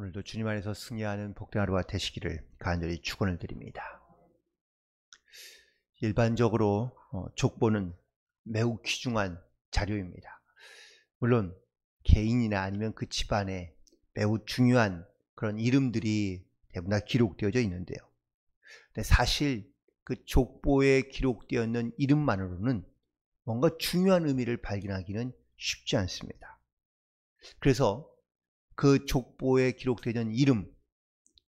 오늘도 주님 안에서 승리하는 복된 하루가 되시기를 간절히 축원을 드립니다. 일반적으로 족보는 매우 귀중한 자료입니다. 물론 개인이나 아니면 그 집안에 매우 중요한 그런 이름들이 대부분 다 기록되어져 있는데요. 근데 사실 그 족보에 기록되어 있는 이름만으로는 뭔가 중요한 의미를 발견하기는 쉽지 않습니다. 그래서 그 족보에 기록되어 있는 이름,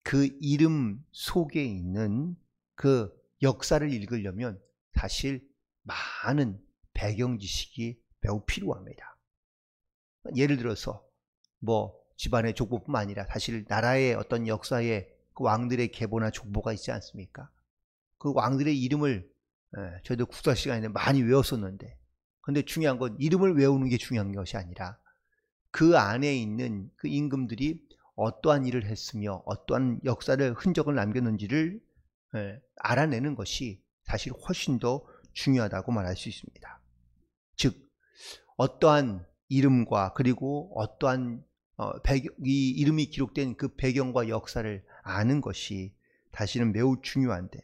그 이름 속에 있는 그 역사를 읽으려면 사실 많은 배경 지식이 매우 필요합니다. 예를 들어서 집안의 족보뿐만 아니라 사실 나라의 어떤 역사에 그 왕들의 계보나 족보가 있지 않습니까? 그 왕들의 이름을 저희도 국사 시간에 많이 외웠었는데, 근데 중요한 건 이름을 외우는 게 중요한 것이 아니라 그 안에 있는 그 임금들이 어떠한 일을 했으며 어떠한 역사를 흔적을 남겼는지를 알아내는 것이 사실 훨씬 더 중요하다고 말할 수 있습니다. 즉 어떠한 이름과 그리고 어떠한 이 이름이 기록된 그 배경과 역사를 아는 것이 사실은 매우 중요한데,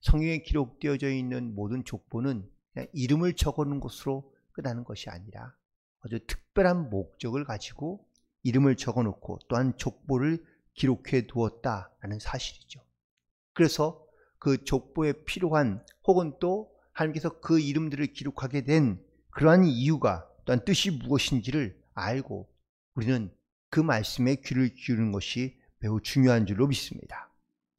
성경에 기록되어져 있는 모든 족보는 그냥 이름을 적어놓은 것으로 끝나는 것이 아니라 아주 특별한 목적을 가지고 이름을 적어놓고 또한 족보를 기록해 두었다라는 사실이죠. 그래서 그 족보에 필요한 혹은 또 하나님께서 그 이름들을 기록하게 된 그러한 이유가 또한 뜻이 무엇인지를 알고 우리는 그 말씀에 귀를 기울이는 것이 매우 중요한 줄로 믿습니다.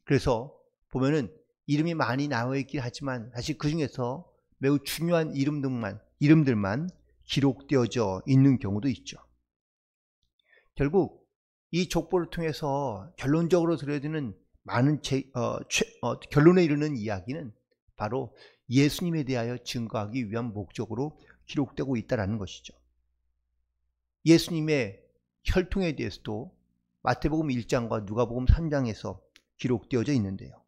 그래서 보면은 이름이 많이 나와 있긴 하지만 사실 그 중에서 매우 중요한 이름들만 기록되어져 있는 경우도 있죠. 결국 이 족보를 통해서 결론적으로 들어야 되는 많은 결론에 이르는 이야기는 바로 예수님에 대하여 증거하기 위한 목적으로 기록되고 있다는 것이죠. 예수님의 혈통에 대해서도 마태복음 1장과 누가복음 3장에서 기록되어져 있는데요.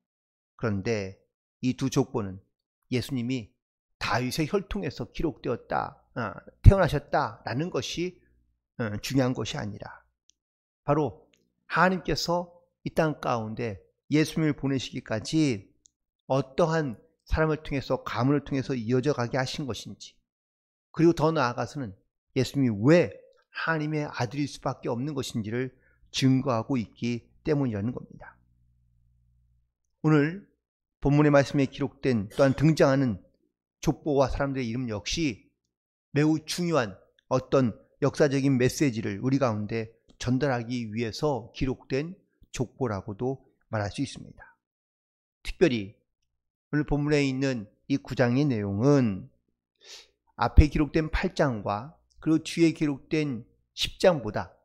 그런데 이 두 족보는 예수님이 다윗의 혈통에서 태어나셨다라는 것이 중요한 것이 아니라 바로 하나님께서 이 땅 가운데 예수님을 보내시기까지 어떠한 사람을 통해서 가문을 통해서 이어져 가게 하신 것인지, 그리고 더 나아가서는 예수님이 왜 하나님의 아들일 수밖에 없는 것인지를 증거하고 있기 때문이라는 겁니다. 오늘 본문의 말씀에 기록된 또한 등장하는 족보와 사람들의 이름 역시 매우 중요한 어떤 역사적인 메시지를 우리 가운데 전달하기 위해서 기록된 족보라고도 말할 수 있습니다. 특별히 오늘 본문에 있는 이 9장의 내용은 앞에 기록된 8장과 그리고 뒤에 기록된 10장보다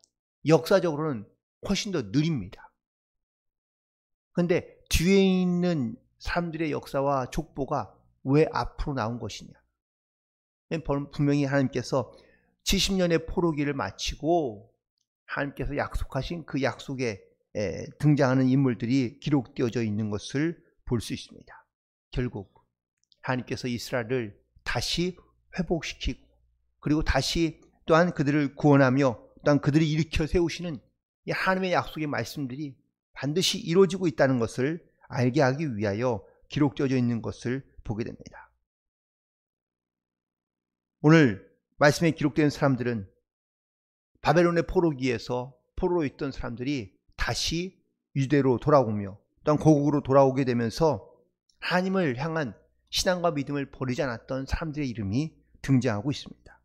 역사적으로는 훨씬 더 느립니다. 그런데 뒤에 있는 사람들의 역사와 족보가 왜 앞으로 나온 것이냐? 분명히 하나님께서 70년의 포로기를 마치고 하나님께서 약속하신 그 약속에 등장하는 인물들이 기록되어져 있는 것을 볼 수 있습니다. 결국 하나님께서 이스라엘을 다시 회복시키고 그리고 다시 또한 그들을 구원하며 또한 그들을 일으켜 세우시는 이 하나님의 약속의 말씀들이 반드시 이루어지고 있다는 것을 알게 하기 위하여 기록되어져 있는 것을 보게 됩니다. 오늘 말씀에 기록된 사람들은 바벨론의 포로기에서 포로로 있던 사람들이 다시 유대로 돌아오며 또한 고국으로 돌아오게 되면서 하나님을 향한 신앙과 믿음을 버리지 않았던 사람들의 이름이 등장하고 있습니다.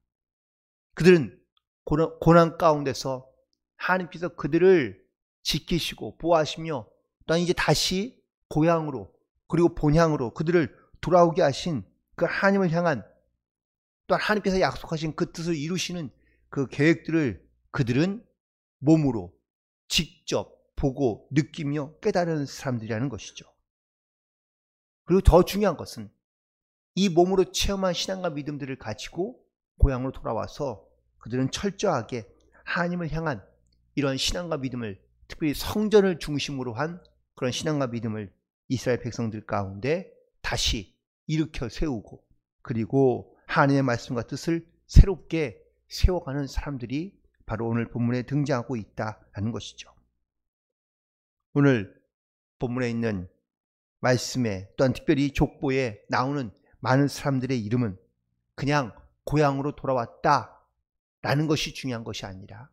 그들은 고난 가운데서 하나님께서 그들을 지키시고 보호하시며 또한 이제 다시 고향으로 그리고 본향으로 그들을 돌아오게 하신 그 하나님을 향한 또한 하나님께서 약속하신 그 뜻을 이루시는 그 계획들을 그들은 몸으로 직접 보고 느끼며 깨달은 사람들이라는 것이죠. 그리고 더 중요한 것은 이 몸으로 체험한 신앙과 믿음들을 가지고 고향으로 돌아와서 그들은 철저하게 하나님을 향한 이런 신앙과 믿음을, 특별히 성전을 중심으로 한 그런 신앙과 믿음을 이스라엘 백성들 가운데 다시 일으켜 세우고 그리고 하나님의 말씀과 뜻을 새롭게 세워가는 사람들이 바로 오늘 본문에 등장하고 있다는 것이죠. 오늘 본문에 있는 말씀에 또한 특별히 족보에 나오는 많은 사람들의 이름은 그냥 고향으로 돌아왔다 라는 것이 중요한 것이 아니라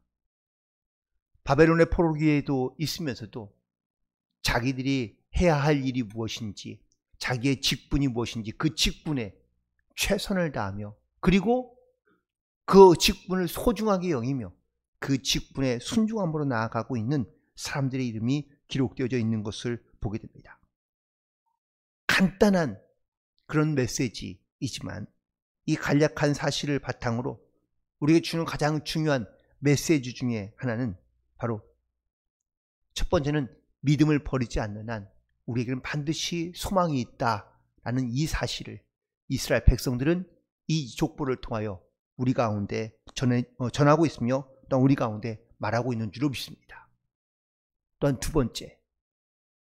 바벨론의 포로기에도 있으면서도 자기들이 해야 할 일이 무엇인지, 자기의 직분이 무엇인지 그 직분에 최선을 다하며, 그리고 그 직분을 소중하게 여기며 그 직분에 순종함으로 나아가고 있는 사람들의 이름이 기록되어져 있는 것을 보게 됩니다. 간단한 그런 메시지이지만 이 간략한 사실을 바탕으로 우리에게 주는 가장 중요한 메시지 중에 하나는 바로 첫 번째는 믿음을 버리지 않는 한 우리에게는 반드시 소망이 있다라는 이 사실을 이스라엘 백성들은 이 족보를 통하여 우리 가운데 전하고 있으며 또한 우리 가운데 말하고 있는 줄로 믿습니다. 또한 두 번째,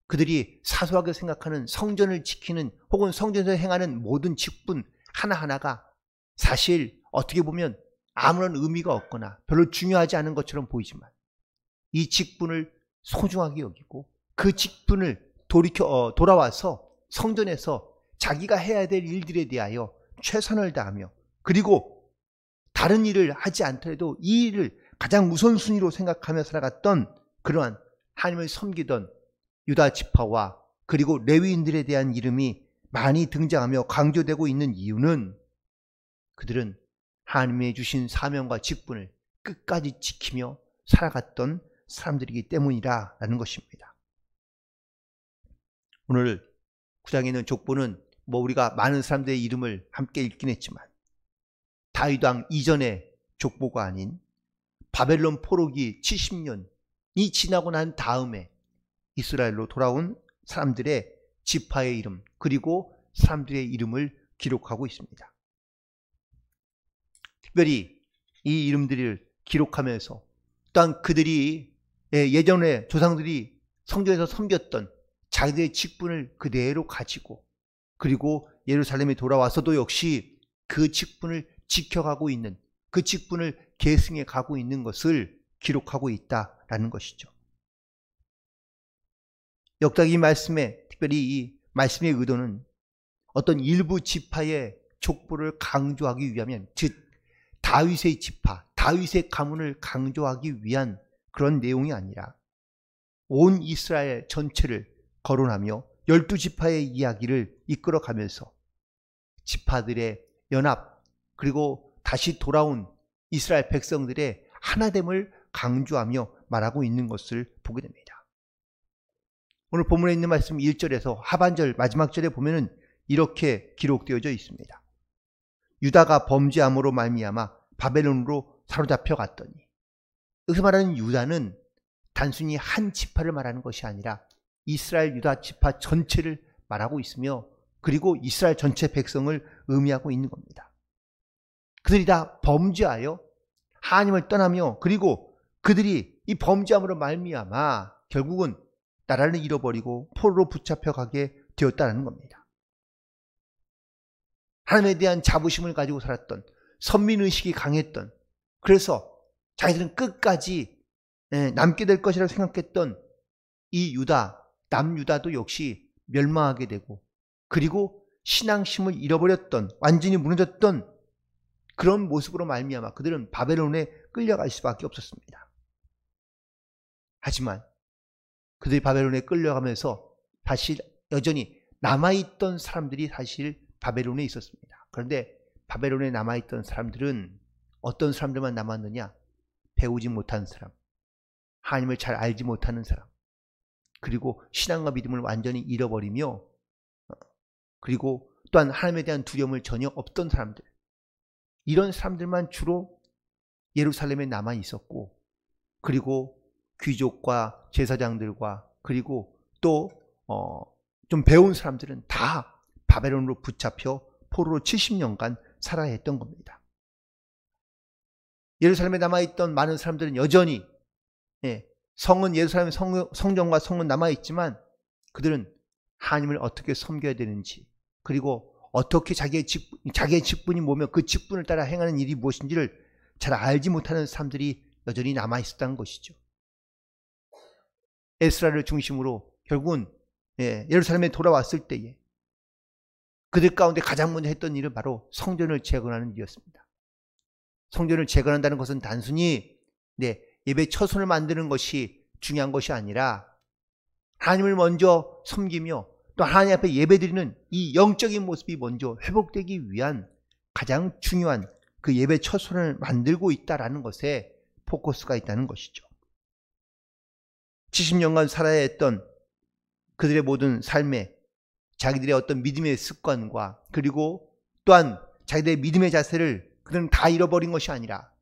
그들이 사소하게 생각하는 성전을 지키는 혹은 성전에서 행하는 모든 직분 하나하나가 사실 어떻게 보면 아무런 의미가 없거나 별로 중요하지 않은 것처럼 보이지만 이 직분을 소중하게 여기고 그 직분을 돌아와서 성전에서 자기가 해야 될 일들에 대하여 최선을 다하며, 그리고 다른 일을 하지 않더라도 이 일을 가장 우선순위로 생각하며 살아갔던 그러한 하나님을 섬기던 유다 지파와 그리고 레위인들에 대한 이름이 많이 등장하며 강조되고 있는 이유는 그들은 하나님의 주신 사명과 직분을 끝까지 지키며 살아갔던 사람들이기 때문이라는 것입니다. 오늘 9장에 있는 족보는 우리가 많은 사람들의 이름을 함께 읽긴 했지만 다윗 왕 이전의 족보가 아닌 바벨론 포로기 70년이 지나고 난 다음에 이스라엘로 돌아온 사람들의 지파의 이름 그리고 사람들의 이름을 기록하고 있습니다. 특별히 이 이름들을 기록하면서 또한 그들이 예전에 조상들이 성전에서 섬겼던 자기들의 직분을 그대로 가지고 그리고 예루살렘에 돌아와서도 역시 그 직분을 지켜가고 있는, 그 직분을 계승해 가고 있는 것을 기록하고 있다라는 것이죠. 역작 이 말씀에 특별히 이 말씀의 의도는 어떤 일부 지파의 족보를 강조하기 위하면, 즉 다윗의 지파, 다윗의 가문을 강조하기 위한 그런 내용이 아니라 온 이스라엘 전체를 거론하며 12지파의 이야기를 이끌어가면서 지파들의 연합 그리고 다시 돌아온 이스라엘 백성들의 하나됨을 강조하며 말하고 있는 것을 보게 됩니다. 오늘 본문에 있는 말씀 1절에서 하반절 마지막 절에 보면은 이렇게 기록되어져 있습니다. 유다가 범죄함으로 말미암아 바벨론으로 사로잡혀 갔더니, 여기서 말하는 유다는 단순히 한 지파를 말하는 것이 아니라 이스라엘 유다 지파 전체를 말하고 있으며 그리고 이스라엘 전체 백성을 의미하고 있는 겁니다. 그들이 다 범죄하여 하나님을 떠나며 그리고 그들이 이 범죄함으로 말미암아 결국은 나라를 잃어버리고 포로로 붙잡혀가게 되었다는 겁니다. 하나님에 대한 자부심을 가지고 살았던, 선민의식이 강했던, 그래서 자기들은 끝까지 남게 될 것이라고 생각했던 이 유다, 남유다도 역시 멸망하게 되고 그리고 신앙심을 잃어버렸던, 완전히 무너졌던 그런 모습으로 말미암아 그들은 바벨론에 끌려갈 수밖에 없었습니다. 하지만 그들이 바벨론에 끌려가면서 다시 여전히 남아있던 사람들이 사실 바벨론에 있었습니다. 그런데 바벨론에 남아있던 사람들은 어떤 사람들만 남았느냐? 배우지 못한 사람, 하나님을 잘 알지 못하는 사람, 그리고 신앙과 믿음을 완전히 잃어버리며 그리고 또한 하나님에 대한 두려움을 전혀 없던 사람들, 이런 사람들만 주로 예루살렘에 남아 있었고, 그리고 귀족과 제사장들과 그리고 또 좀 배운 사람들은 다 바벨론으로 붙잡혀 포로로 70년간 살아야 했던 겁니다. 예루살렘에 남아있던 많은 사람들은 여전히 성은 예루살렘 성전과 성은 남아있지만 그들은 하나님을 어떻게 섬겨야 되는지 그리고 어떻게 자기의 직분이 뭐며 그 직분을 따라 행하는 일이 무엇인지를 잘 알지 못하는 사람들이 여전히 남아있었다는 것이죠. 에스라를 중심으로 결국은 예루살렘에 돌아왔을 때에 그들 가운데 가장 먼저 했던 일은 바로 성전을 재건하는 일이었습니다. 성전을 재건한다는 것은 단순히 예배 처소를 만드는 것이 중요한 것이 아니라 하나님을 먼저 섬기며 또 하나님 앞에 예배드리는 이 영적인 모습이 먼저 회복되기 위한 가장 중요한 그 예배 처소를 만들고 있다는 것에 포커스가 있다는 것이죠. 70년간 살아야 했던 그들의 모든 삶에 자기들의 어떤 믿음의 습관과 그리고 또한 자기들의 믿음의 자세를 그들은 다 잃어버린 것이 아니라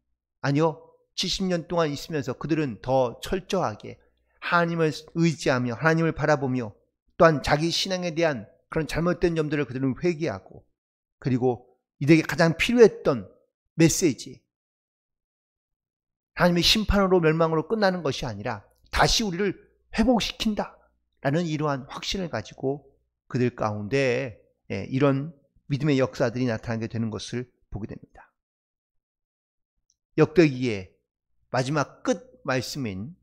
아니요, 70년 동안 있으면서 그들은 더 철저하게 하나님을 의지하며 하나님을 바라보며 또한 자기 신앙에 대한 그런 잘못된 점들을 그들은 회개하고 그리고 이들에게 가장 필요했던 메시지, 하나님의 심판으로 멸망으로 끝나는 것이 아니라 다시 우리를 회복시킨다 라는 이러한 확신을 가지고 그들 가운데 이런 믿음의 역사들이 나타나게 되는 것을 보게 됩니다. 역대기의 마지막 끝 말씀인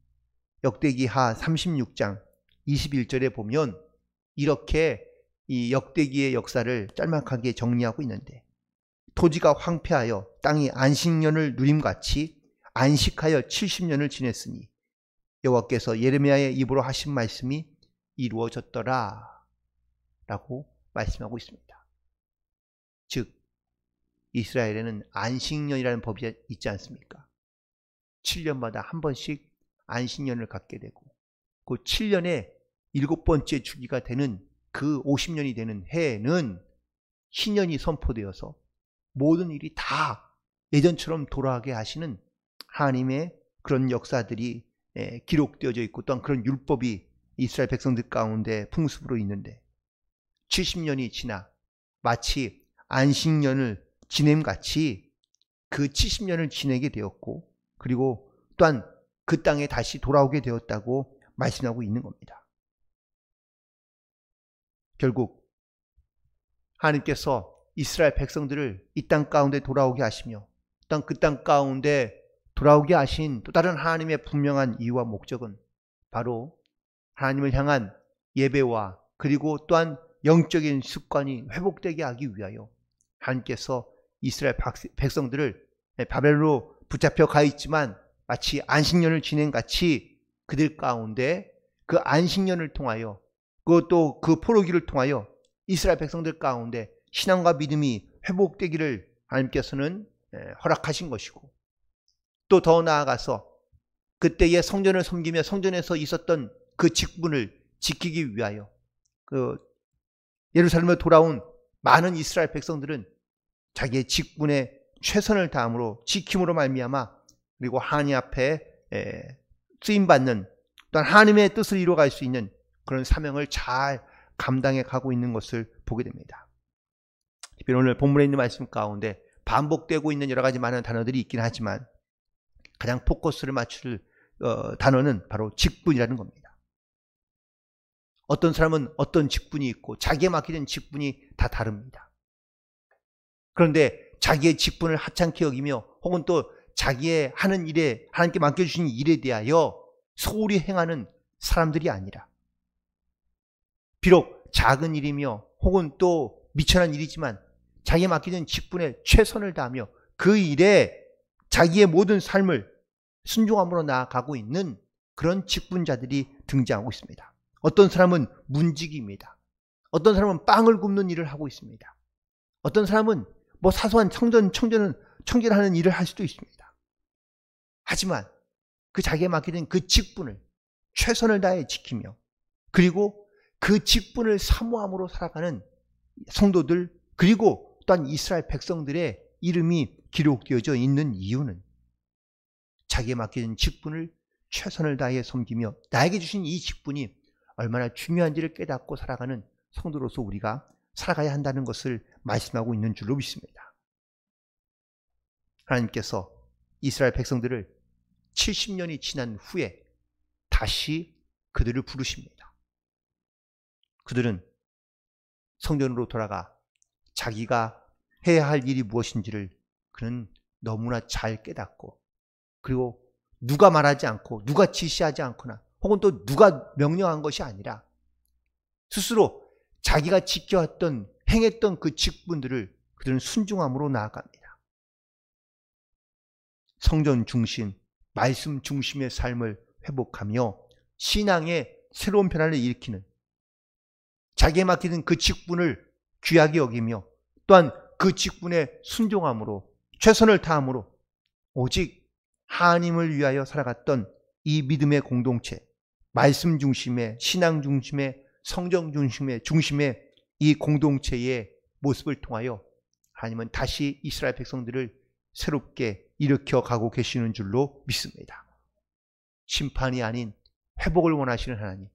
역대기하 36장 21절에 보면 이렇게 이 역대기의 역사를 짤막하게 정리하고 있는데, 토지가 황폐하여 땅이 안식년을 누림같이 안식하여 70년을 지냈으니 여호와께서 예레미야의 입으로 하신 말씀이 이루어졌더라 라고 말씀하고 있습니다. 즉 이스라엘에는 안식년이라는 법이 있지 않습니까? 7년마다 한 번씩 안식년을 갖게 되고 그 7년에 7번째 주기가 되는 그 50년이 되는 해에는 신년이 선포되어서 모든 일이 다 예전처럼 돌아가게 하시는 하나님의 그런 역사들이 기록되어져 있고 또한 그런 율법이 이스라엘 백성들 가운데 풍습으로 있는데 70년이 지나 마치 안식년을 지냄같이 그 70년을 지내게 되었고 그리고 또한 그 땅에 다시 돌아오게 되었다고 말씀하고 있는 겁니다. 결국 하나님께서 이스라엘 백성들을 이 땅 가운데 돌아오게 하시며 또한 그 땅 가운데 돌아오게 하신 또 다른 하나님의 분명한 이유와 목적은 바로 하나님을 향한 예배와 그리고 또한 영적인 습관이 회복되게 하기 위하여 하나님께서 이스라엘 백성들을 바벨론으로 붙잡혀 가 있지만 마치 안식년을 지낸같이 그들 가운데 그 안식년을 통하여 그것도 그 포로기를 통하여 이스라엘 백성들 가운데 신앙과 믿음이 회복되기를 하나님께서는 허락하신 것이고 또 더 나아가서 그때의 성전을 섬기며 성전에서 있었던 그 직분을 지키기 위하여 그 예루살렘에 돌아온 많은 이스라엘 백성들은 자기의 직분에 최선을 다함으로 지킴으로 말미암아 그리고 하나님 앞에 쓰임받는 또한 하나님의 뜻을 이루어갈 수 있는 그런 사명을 잘 감당해 가고 있는 것을 보게 됩니다. 특별히 오늘 본문에 있는 말씀 가운데 반복되고 있는 여러 가지 많은 단어들이 있긴 하지만 가장 포커스를 맞출 단어는 바로 직분이라는 겁니다. 어떤 사람은 어떤 직분이 있고 자기에 맡기는 직분이 다 다릅니다. 그런데 자기의 직분을 하찮게 여기며 혹은 또 자기의 하는 일에 하나님께 맡겨주신 일에 대하여 소홀히 행하는 사람들이 아니라 비록 작은 일이며 혹은 또 미천한 일이지만 자기에 맡기는 직분에 최선을 다하며 그 일에 자기의 모든 삶을 순종함으로 나아가고 있는 그런 직분자들이 등장하고 있습니다. 어떤 사람은 문직입니다. 어떤 사람은 빵을 굽는 일을 하고 있습니다. 어떤 사람은 뭐 사소한 청결하는 일을 할 수도 있습니다. 하지만 그 자기에 맡기는 그 직분을 최선을 다해 지키며 그리고 그 직분을 사모함으로 살아가는 성도들 그리고 또한 이스라엘 백성들의 이름이 기록되어져 있는 이유는 자기에 맡기는 직분을 최선을 다해 섬기며 나에게 주신 이 직분이 얼마나 중요한지를 깨닫고 살아가는 성도로서 우리가 살아가야 한다는 것을 말씀하고 있는 줄로 믿습니다. 하나님께서 이스라엘 백성들을 70년이 지난 후에 다시 그들을 부르십니다. 그들은 성전으로 돌아가 자기가 해야 할 일이 무엇인지를 그는 너무나 잘 깨닫고 그리고 누가 말하지 않고 누가 지시하지 않거나 혹은 또 누가 명령한 것이 아니라 스스로 자기가 지켜왔던 행했던 그 직분들을 그들은 순종함으로 나아갑니다. 성전 중심, 말씀 중심의 삶을 회복하며 신앙의 새로운 변화를 일으키는, 자기에 맡기는 그 직분을 귀하게 여기며 또한 그 직분에 순종함으로 최선을 다함으로 오직 하나님을 위하여 살아갔던 이 믿음의 공동체, 말씀 중심의, 신앙 중심의, 성경 중심의 이 공동체의 모습을 통하여 하나님은 다시 이스라엘 백성들을 새롭게 일으켜 가고 계시는 줄로 믿습니다. 심판이 아닌 회복을 원하시는 하나님,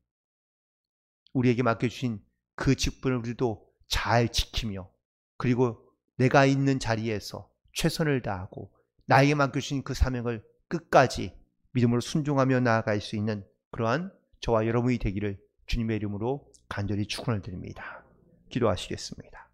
우리에게 맡겨주신 그 직분을 우리도 잘 지키며, 그리고 내가 있는 자리에서 최선을 다하고 나에게 맡겨주신 그 사명을 끝까지 믿음으로 순종하며 나아갈 수 있는 그러한 저와 여러분이 되기를 주님의 이름으로 간절히 축원을 드립니다. 기도하시겠습니다.